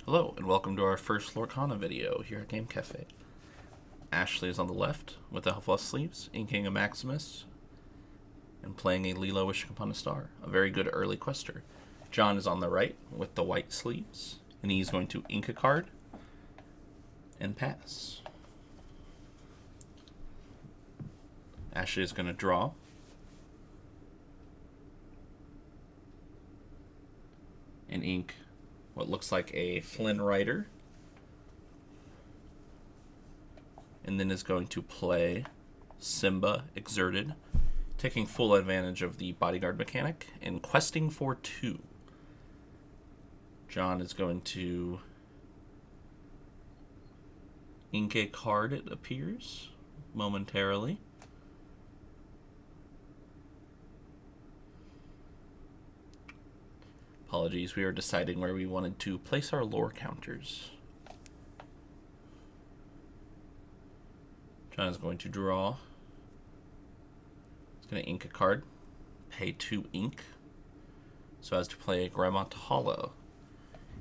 Hello, and welcome to our first Lorcana video here at Game Cafe. Ashley is on the left with the Hufflepuff sleeves, inking a Maximus, and playing a Lilo wishing upon a star, a very good early quester. Jon is on the right with the white sleeves, and he's going to ink a card and pass. Ashley is going to draw. And ink what looks like a Flynn Rider. And then is going to play Simba Exerted, taking full advantage of the bodyguard mechanic and questing for 2. Jon is going to ink a card, it appears, momentarily. Apologies, we are deciding where we wanted to place our lore counters. Jon is going to draw. He's going to ink a card, pay 2 ink, so as to play Grammatala.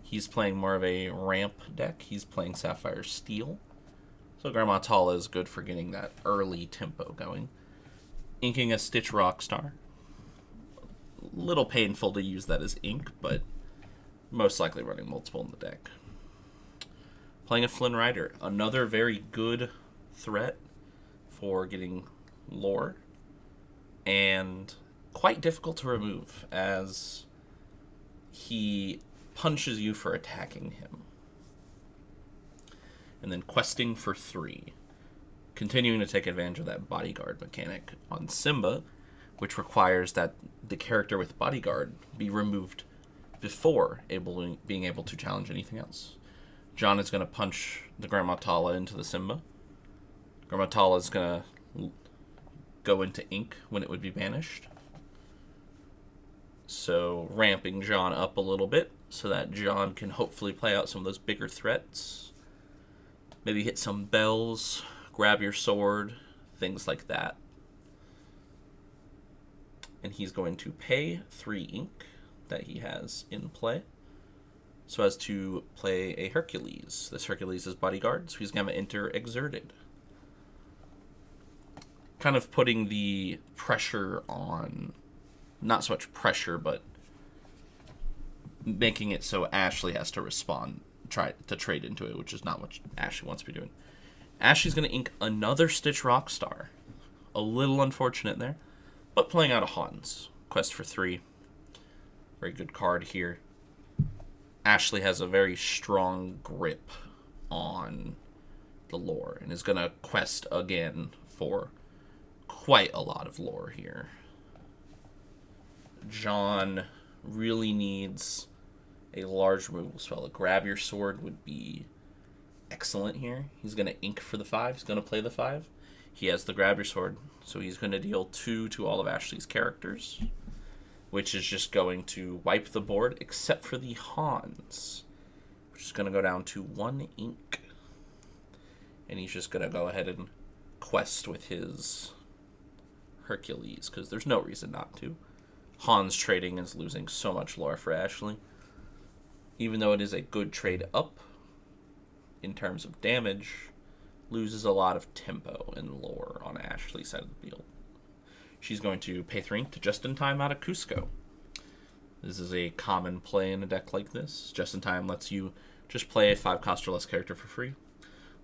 He's playing more of a ramp deck. He's playing Sapphire Steel. So Grammatala is good for getting that early tempo going. Inking a Stitch Rockstar. Little painful to use that as ink, but most likely running multiple in the deck. Playing a Flynn Rider, another very good threat for getting lore, and quite difficult to remove as he punches you for attacking him. And then questing for 3, continuing to take advantage of that bodyguard mechanic on Simba, which requires that the character with bodyguard be removed before being able to challenge anything else. Jon is going to punch the Grammatala into the Simba. Grammatala is going to go into ink when it would be banished. So ramping Jon up a little bit so that Jon can hopefully play out some of those bigger threats. Maybe hit some bells, grab your sword, things like that. And he's going to pay 3 ink that he has in play so as to play a Hercules. This Hercules is bodyguard, so he's going to enter Exerted. Kind of putting the pressure on, not so much pressure, but making it so Ashley has to respond, try to trade into it, which is not what Ashley wants to be doing. Ashley's going to ink another Stitch Rockstar. A little unfortunate there. But playing out a Hans. Quest for 3. Very good card here. Ashley has a very strong grip on the lore and is going to quest again for quite a lot of lore here. Jon really needs a large removal spell. A Grab Your Sword would be excellent here. He's going to ink for the 5. He's going to play the 5. He has the Grab Your Sword, so he's going to deal 2 to all of Ashley's characters, which is just going to wipe the board, except for the Hans, which is going to go down to 1 ink. And he's just going to go ahead and quest with his Hercules, because there's no reason not to. Hans trading is losing so much lore for Ashley. Even though it is a good trade up in terms of damage, loses a lot of tempo and lore on Ashley's side of the field. She's going to pay 3 ink to Just in Time out of Cusco. This is a common play in a deck like this. Just in Time lets you just play a 5-cost or less character for free.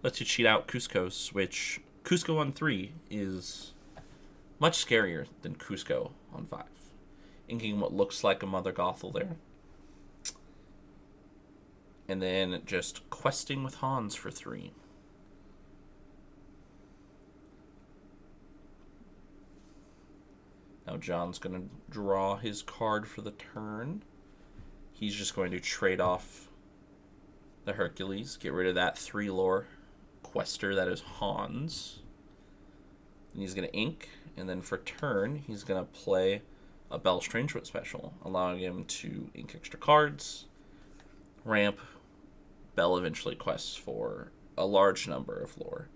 Lets you cheat out Cusco's, which Cusco on 3 is much scarier than Cusco on 5. Inking what looks like a Mother Gothel there. And then just questing with Hans for 3. Now Jon's going to draw his card for the turn. He's just going to trade off the Hercules, get rid of that 3 lore quester that is Hans. And he's going to ink, and then for turn, he's going to play a Bell Strangewood special, allowing him to ink extra cards, ramp. Bell eventually quests for a large number of lore,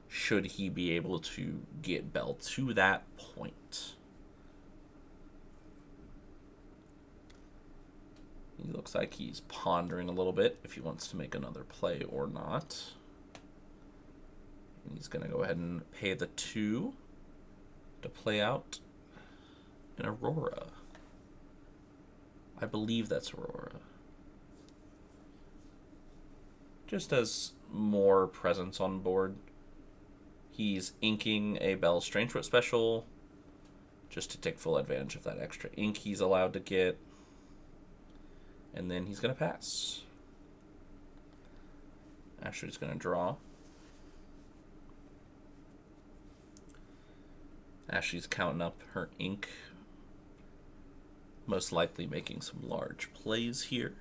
should he be able to get Bell to that point. He looks like he's pondering a little bit if he wants to make another play or not. And he's going to go ahead and pay the 2 to play out an Aurora. I believe that's Aurora. Just as more presence on board. He's inking a Bell Strangefoot special just to take full advantage of that extra ink he's allowed to get. And then he's going to pass. Ashley's going to draw. Ashley's counting up her ink. Most likely making some large plays here.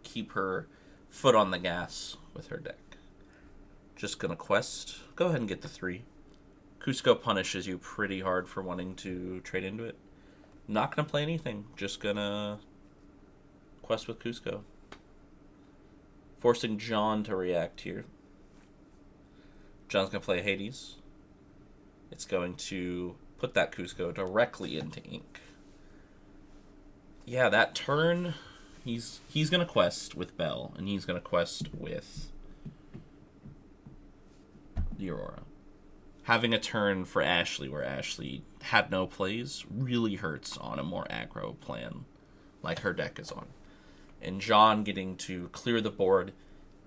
Keep her foot on the gas with her deck. Just going to quest. Go ahead and get the 3. Cusco punishes you pretty hard for wanting to trade into it. Not going to play anything. Just going to quest with Cusco. Forcing Jon to react here. Jon's going to play Hades. It's going to put that Cusco directly into ink. Yeah, that turn, he's going to quest with Bell, and he's going to quest with the Aurora. Having a turn for Ashley where Ashley had no plays really hurts on a more aggro plan like her deck is on. And Jon getting to clear the board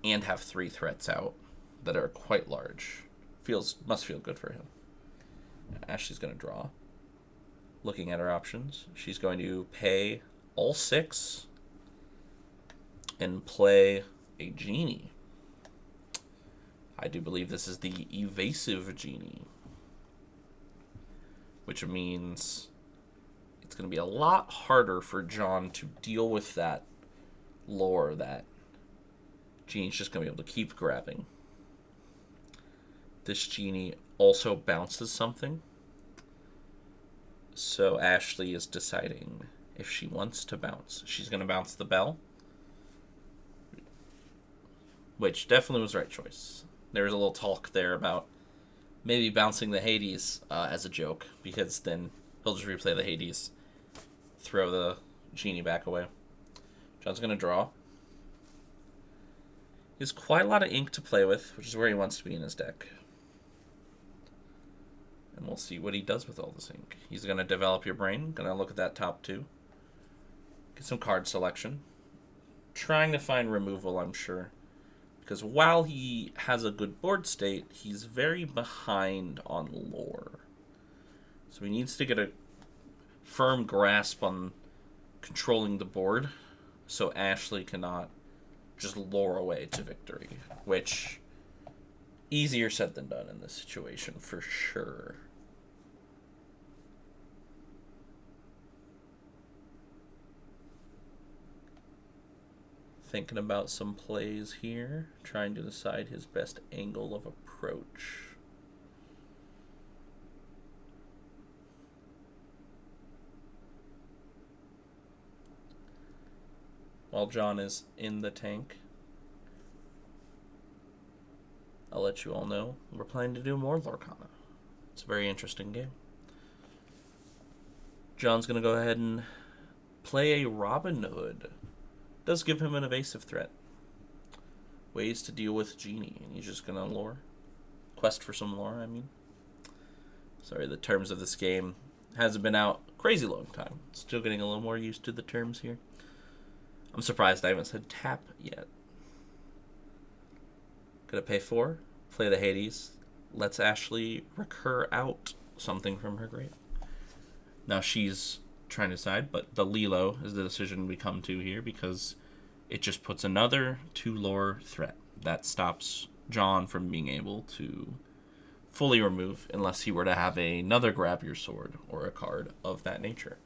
and have 3 threats out that are quite large must feel good for him. Ashley's going to draw. Looking at her options, she's going to pay all 6 and play a Genie. I do believe this is the evasive Genie, which means it's going to be a lot harder for Jon to deal with that lore that Genie's just going to be able to keep grabbing. This Genie also bounces something, so Ashley is deciding if she wants to bounce. She's going to bounce the Bell, which definitely was the right choice. There was a little talk there about maybe bouncing the Hades as a joke, because then he'll just replay the Hades, throw the Genie back away. Jon's going to draw. He has quite a lot of ink to play with, which is where he wants to be in his deck. And we'll see what he does with all this ink. He's going to develop your brain, going to look at that top 2. Get some card selection. Trying to find removal, I'm sure. Because while he has a good board state, he's very behind on lore. So he needs to get a firm grasp on controlling the board so Ashley cannot just lore away to victory. Which, easier said than done in this situation, for sure. Thinking about some plays here, trying to decide his best angle of approach. While Jon is in the tank, I'll let you all know we're planning to do more Lorcana. It's a very interesting game. Jon's going to go ahead and play a Robin Hood. Does give him an evasive threat. Ways to deal with Genie, and he's just gonna lore. Quest for some lore, I mean. Sorry, the terms of this game hasn't been out a crazy long time. Still getting a little more used to the terms here. I'm surprised I haven't said tap yet. Gonna pay 4, play the Hades. Lets Ashley recur out something from her grave. Now she's trying to decide, but the Lilo is the decision we come to here because it just puts another 2 lore threat that stops Jon from being able to fully remove unless he were to have another grab your sword or a card of that nature.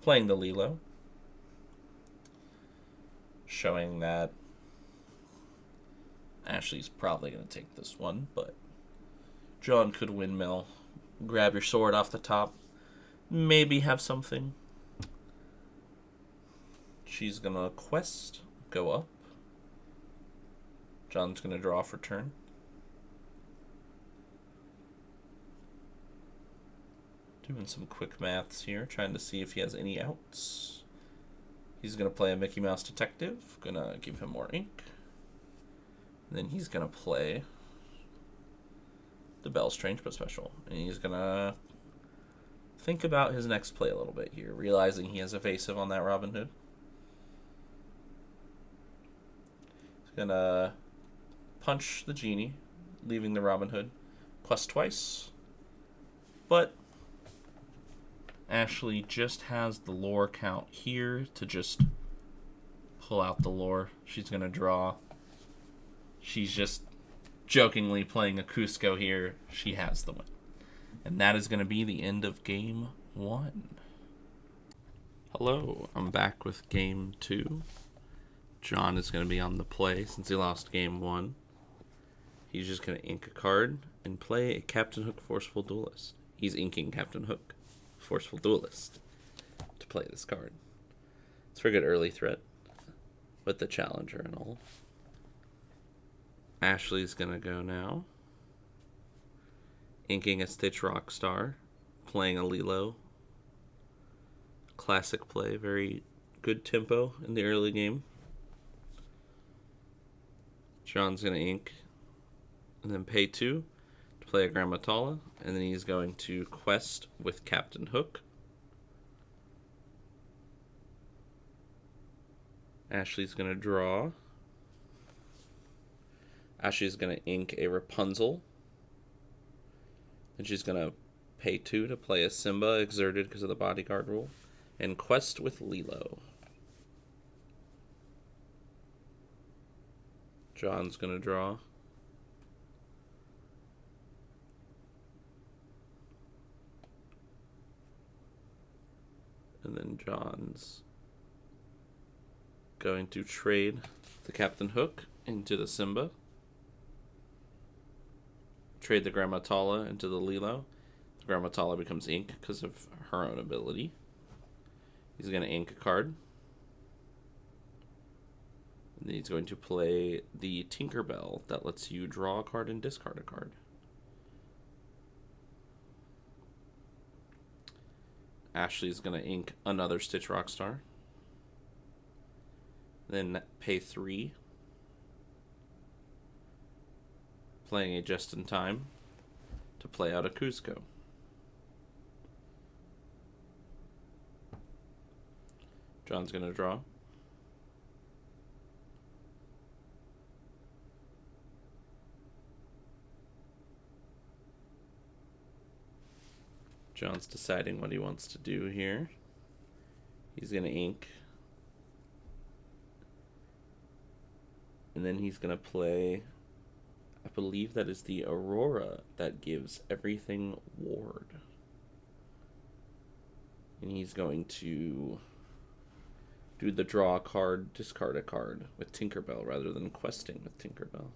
Playing the Lilo, showing that Ashley's probably going to take this one, but Jon could windmill, grab your sword off the top, maybe have something. She's going to quest, go up. Jon's going to draw for turn. Doing some quick maths here, trying to see if he has any outs. He's going to play a Mickey Mouse Detective. Going to give him more ink. And then he's going to play the Bell Strange but Special. And he's going to think about his next play a little bit here, realizing he has evasive on that Robin Hood. He's going to punch the genie, leaving the Robin Hood. Quest twice. But Ashley just has the lore count here to just pull out the lore. She's going to draw. She's just jokingly playing a Cusco here. She has the win. And that is going to be the end of Game 1. Hello, I'm back with Game 2. Jon is going to be on the play since he lost Game 1. He's just going to ink a card and play a Captain Hook Forceful Duelist. He's inking Captain Hook Forceful Duelist to play this card. It's for a good early threat with the Challenger and all. Ashley's going to go now. Inking a Stitch Rockstar, playing a Lilo. Classic play, very good tempo in the early game. Jon's going to ink and then pay 2 to play a Grammatala, and then he's going to quest with Captain Hook. Ashley's going to draw. Ashley's going to ink a Rapunzel. And she's going to pay 2 to play a Simba, exerted because of the bodyguard rule. And quest with Lilo. Jon's going to draw. And then Jon's going to trade the Captain Hook into the Simba. Trade the Grammatala into the Lilo. The Grammatala becomes ink because of her own ability. He's going to ink a card. And then he's going to play the Tinkerbell that lets you draw a card and discard a card. Ashley's going to ink another Stitch Rockstar. Then pay 3. Playing a Just in Time to play out a Cusco. Jon's going to draw. Jon's deciding what he wants to do here. He's going to ink. And then he's going to play, I believe that is the Aurora that gives everything ward. And he's going to do the draw a card, discard a card with Tinkerbell rather than questing with Tinkerbell.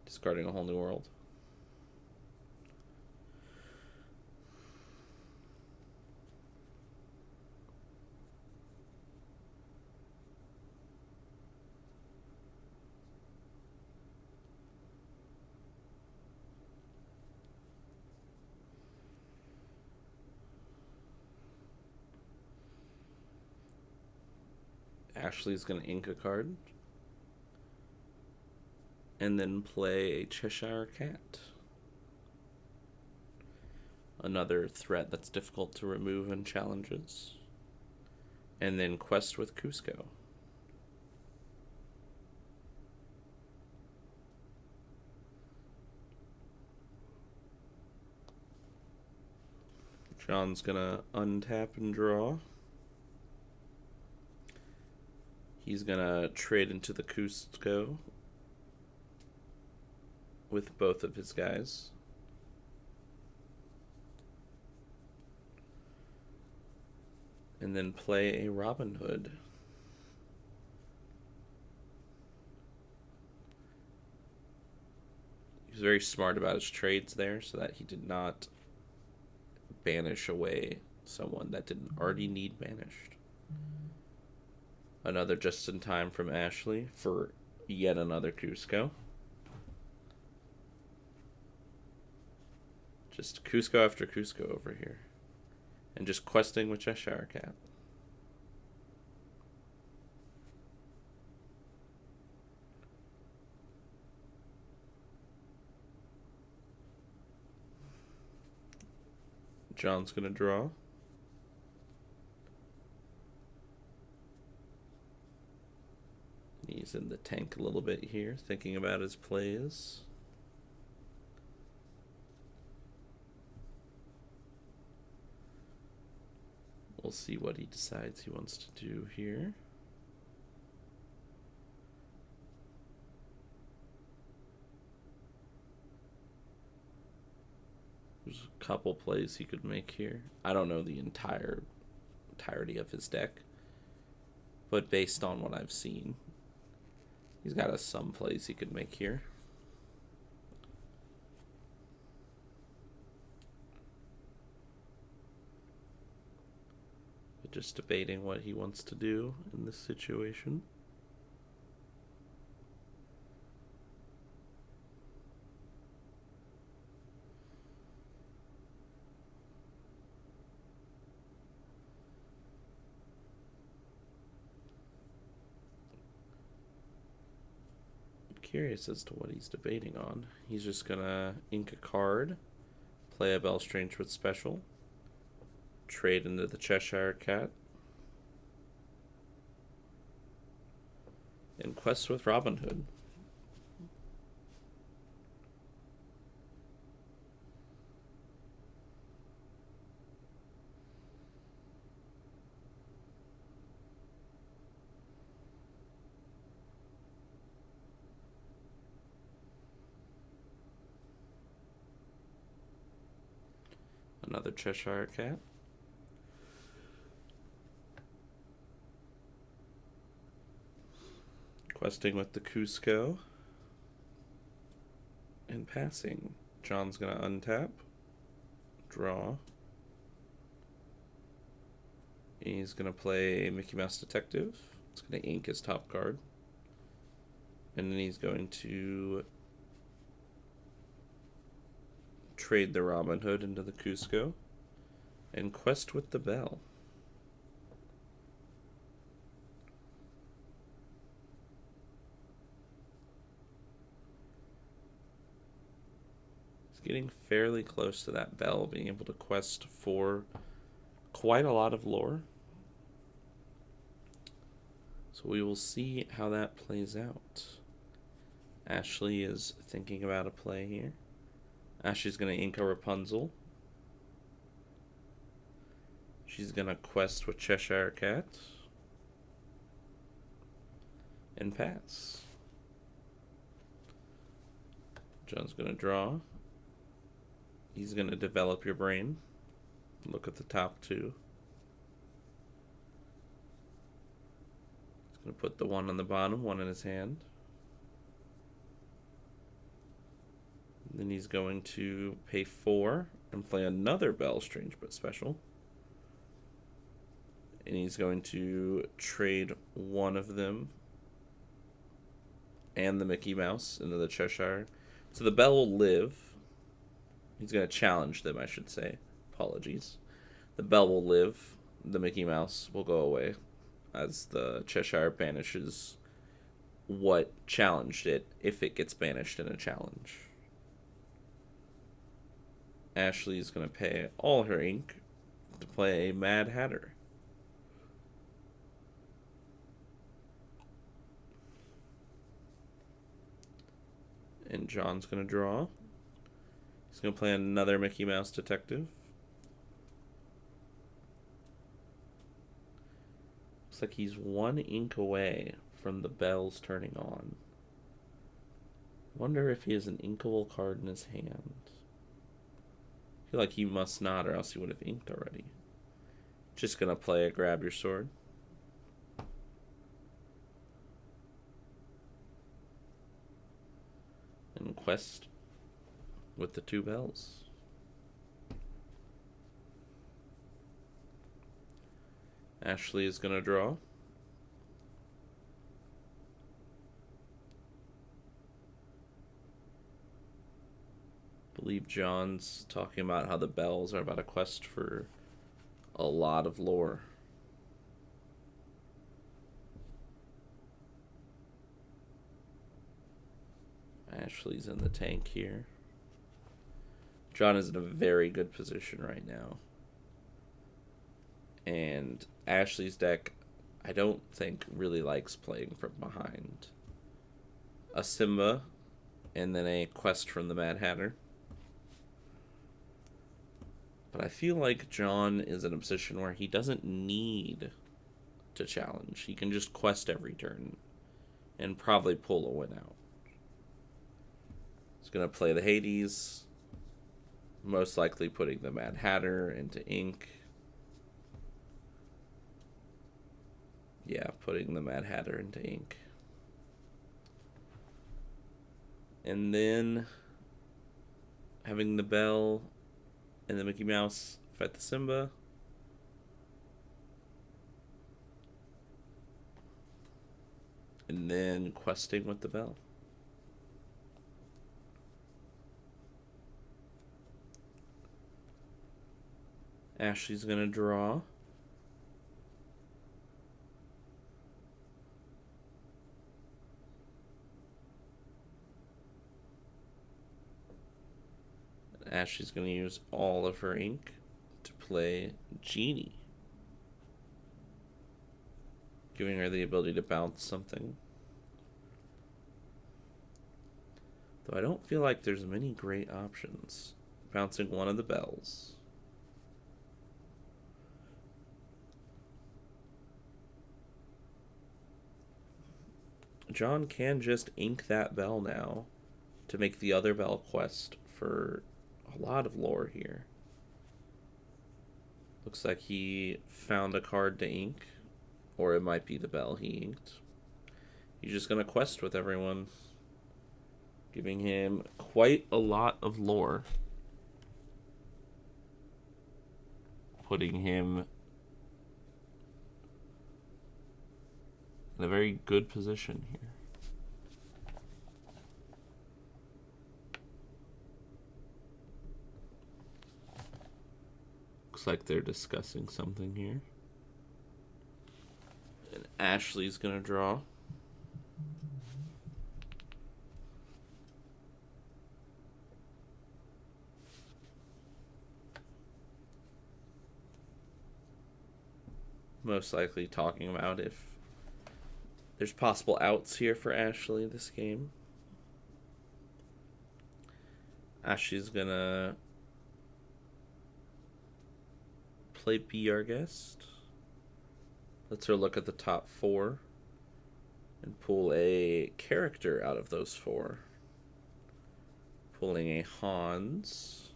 Discarding a whole new world. Ashley's going to ink a card. And then play a Cheshire Cat. Another threat that's difficult to remove in challenges. And then quest with Cusco. Jon's going to untap and draw. He's going to trade into the Cusco with both of his guys. And then play a Robin Hood. He was very smart about his trades there so that he did not banish away someone that didn't already need banished. Another just in time from Ashley for yet another Cusco. Just Cusco after Cusco over here. And just questing with Cheshire Cat. John's going to draw. He's in the tank a little bit here, thinking about his plays. We'll see what he decides he wants to do here. There's a couple plays he could make here. I don't know the entirety of his deck, but based on what I've seen, he's got some plays he could make here. But just debating what he wants to do in this situation. Curious as to what he's debating on. He's just gonna ink a card, play a Bellstrange with special, trade into the Cheshire Cat, and quest with Robin Hood. Another Cheshire Cat. Questing with the Cusco. And passing. John's going to untap. Draw. He's going to play Mickey Mouse Detective. It's going to ink his top card. And then he's going to trade the Robin Hood into the Cusco and quest with the Bell. He's getting fairly close to that Bell, being able to quest for quite a lot of lore. So we will see how that plays out. Ashley is thinking about a play here. Ashley's going to ink a Rapunzel. She's going to quest with Cheshire Cat. And pass. John's going to draw. He's going to develop your brain. Look at the top two. He's going to put the one on the bottom, one in his hand. Then he's going to pay 4 and play another Bellstrange but special. And he's going to trade one of them and the Mickey Mouse into the Cheshire. So the Bell will live. He's going to challenge them, I should say. Apologies. The Bell will live. The Mickey Mouse will go away as the Cheshire banishes what challenged it if it gets banished in a challenge. Ashley is going to pay all her ink to play a Mad Hatter. And John's going to draw. He's going to play another Mickey Mouse Detective. Looks like he's 1 ink away from the bells turning on. Wonder if he has an inkable card in his hand. I feel like he must not, or else he would have inked already. Just going to play a Grab Your Sword. And quest with the 2 bells. Ashley is going to draw. I believe John's talking about how the bells are about a quest for a lot of lore. Ashley's in the tank here. John is in a very good position right now. And Ashley's deck, I don't think really likes playing from behind. A Simba, and then a Quest from the Mad Hatter. But I feel like Jon is in a position where he doesn't need to challenge. He can just quest every turn and probably pull a win out. He's going to play the Hades, most likely putting the Mad Hatter into ink. Yeah, putting the Mad Hatter into ink. And then having the Bell and the Mickey Mouse fight the Simba. And then questing with the Bell. Ashley's going to draw. Ashley's going to use all of her ink to play Genie, giving her the ability to bounce something. Though I don't feel like there's many great options. Bouncing one of the bells. Jon can just ink that bell now to make the other bell quest for a lot of lore here. Looks like he found a card to ink, or it might be the bell he inked. He's just going to quest with everyone, giving him quite a lot of lore, putting him in a very good position here. Looks like they're discussing something here. And Ashley's gonna draw. Most likely talking about if there's possible outs here for Ashley this game. Ashley's gonna play Be Our Guest. Lets her look at the top 4 and pull a character out of those 4. Pulling a Hans.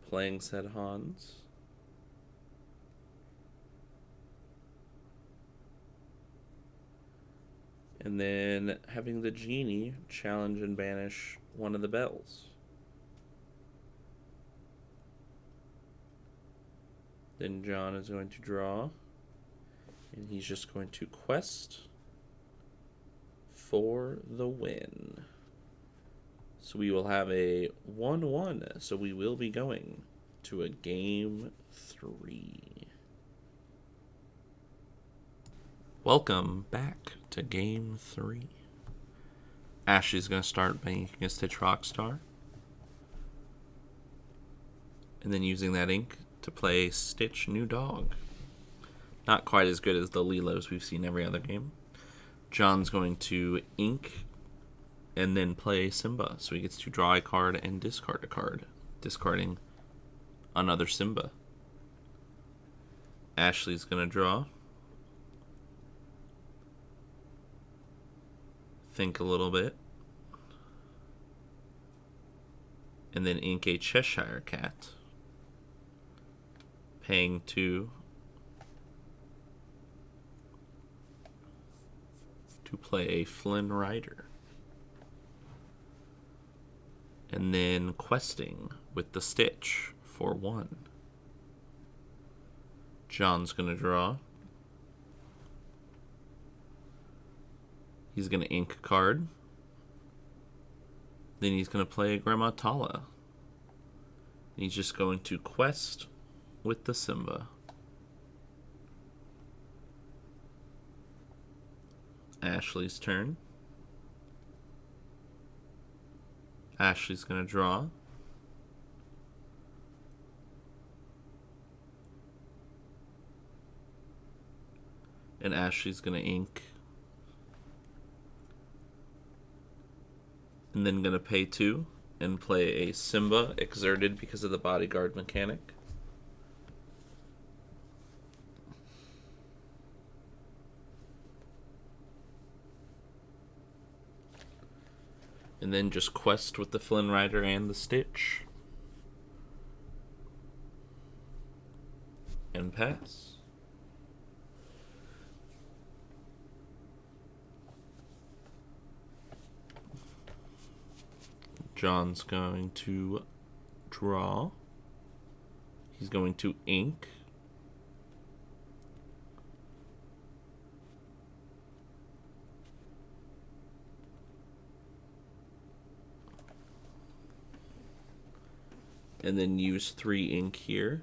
Playing said Hans. And then having the Genie challenge and banish one of the bells. Then Jon is going to draw. And he's just going to quest for the win. So we will have a 1-1. So we will be going to a game 3. Welcome back to game 3. Ashley's going to start by inking a Stitch Rockstar. And then using that ink to play Stitch New Dog. Not quite as good as the Lilos we've seen every other game. Jon's going to ink and then play Simba. So he gets to draw a card and discard a card. Discarding another Simba. Ashley's going to draw. Think a little bit. And then ink a Cheshire Cat. Paying 2 to play a Flynn Rider. And then questing with the Stitch for 1. Jon's going to draw. He's going to ink a card. Then he's going to play a Grandma Tala. He's just going to quest with the Simba. Ashley's turn. Ashley's going to draw. And Ashley's going to ink. And then going to pay 2 and play a Simba exerted because of the bodyguard mechanic. And then just quest with the Flynn Rider and the Stitch. And pass. Jon's going to draw. He's going to ink. And then use 3 ink here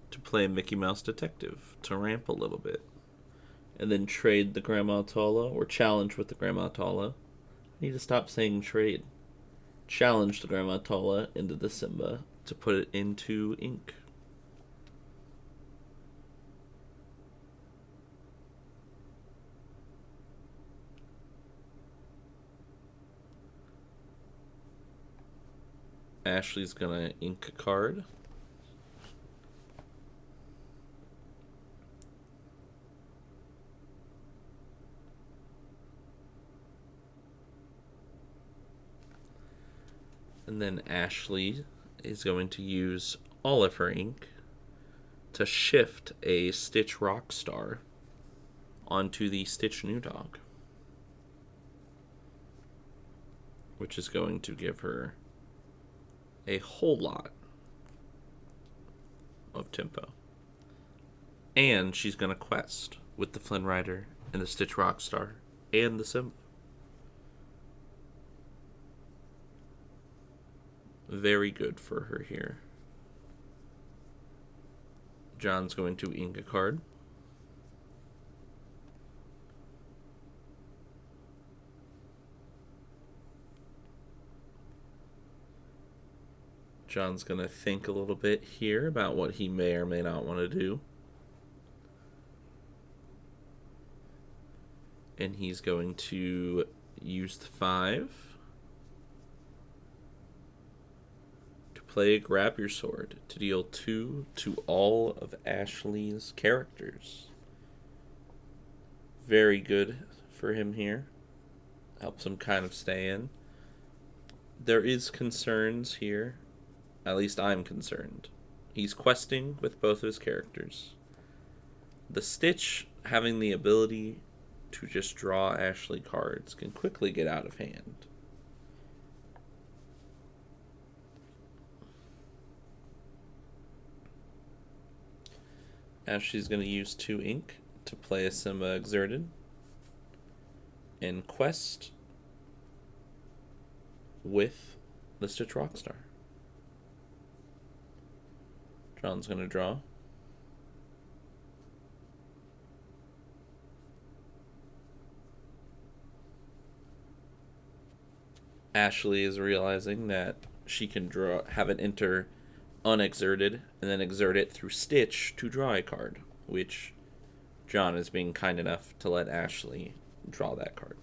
to play Mickey Mouse Detective to ramp a little bit. And then trade the Grandma Tala, or challenge with the Grandma Tala. I need to stop saying trade. Challenge the Grandma Tala into the Simba to put it into ink. Ashley's gonna ink a card. And then Ashley is going to use all of her ink to shift a Stitch Rockstar onto the Stitch New Dog, which is going to give her a whole lot of tempo. And she's going to quest with the Flynn Rider and the Stitch Rockstar and the Simba. Very good for her here. Jon's going to ink a card. Jon's going to think a little bit here about what he may or may not want to do. And he's going to use the 5 to play Grab Your Sword to deal 2 to all of Ashley's characters. Very good for him here. Helps him kind of stay in. There is concerns here. At least I'm concerned. He's questing with both of his characters. The Stitch having the ability to just draw Ashley cards can quickly get out of hand. Ashley's going to use 2 ink to play a Simba exerted and quest with the Stitch Rockstar. Jon's going to draw. Ashley is realizing that she can have it enter unexerted and then exert it through Stitch to draw a card, which Jon is being kind enough to let Ashley draw that card.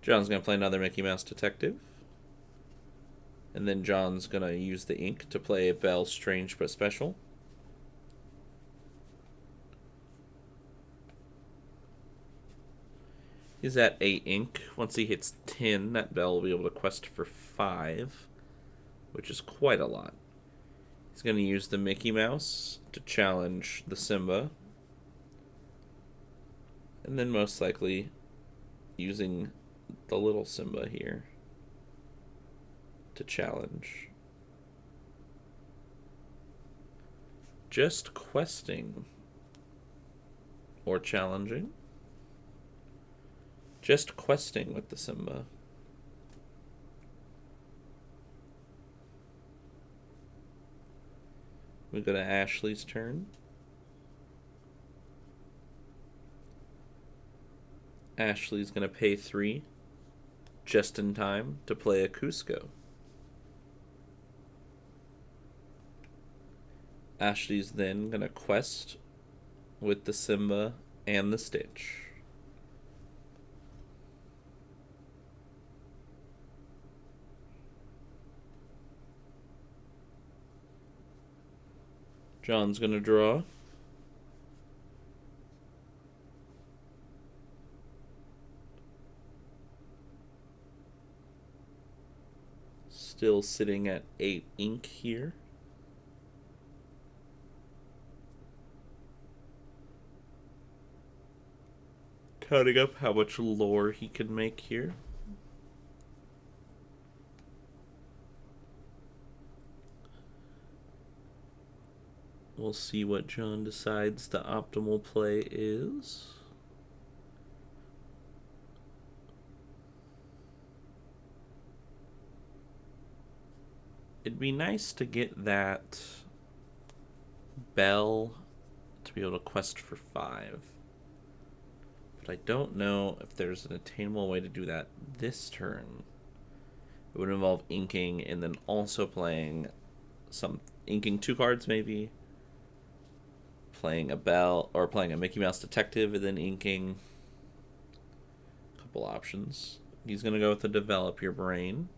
Jon's going to play another Mickey Mouse Detective. And then Jon's going to use the ink to play Belle Strange but Special. He's at 8 ink. Once he hits 10, that Belle will be able to quest for 5, which is quite a lot. He's going to use the Mickey Mouse to challenge the Simba. And then most likely using the little Simba here to challenge. Just questing or challenging. Just questing with the Simba. We go to Ashley's turn. Ashley's going to pay 3 just in time to play a Cusco. Ashley's then going to quest with the Simba and the Stitch. Jon's going to draw. Still sitting at 8 ink here. Counting up how much lore he can make here. We'll see what Jon decides the optimal play is. It'd be nice to get that bell to be able to quest for 5. But I don't know if there's an attainable way to do that this turn. It would involve inking and then also playing inking 2 cards maybe. Playing a bell or playing a Mickey Mouse Detective and then inking. A couple options. He's going to go with the Develop Your Brain.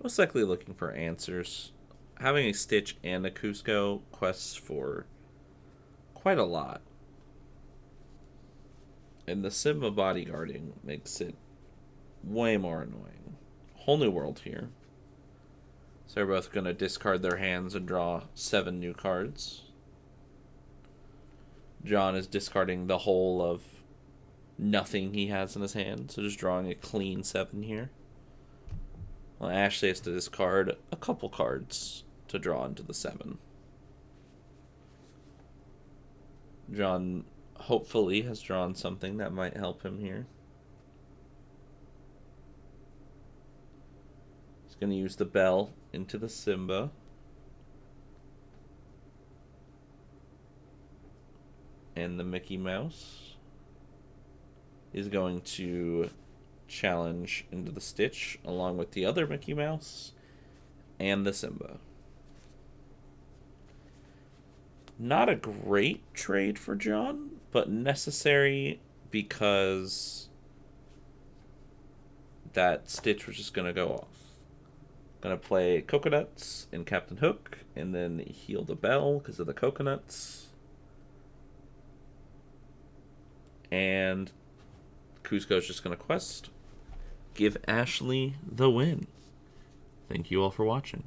Most likely looking for answers. Having a Stitch and a Cusco quests for quite a lot. And the Simba bodyguarding makes it way more annoying. Whole new world here. So they're both going to discard their hands and draw 7 new cards. Jon is discarding the whole of nothing he has in his hand, so just drawing a clean 7 here. Well, Ashley has to discard a couple cards to draw into the 7. Jon hopefully has drawn something that might help him here. He's going to use the bell into the Simba. And the Mickey Mouse is going to challenge into the Stitch along with the other Mickey Mouse and the Simba. Not a great trade for Jon, but necessary because that Stitch was just going to go off. Going to play Coconuts and Captain Hook and then heal the bell because of the coconuts. And Cusco's just going to quest. Give Ashley the win. Thank you all for watching.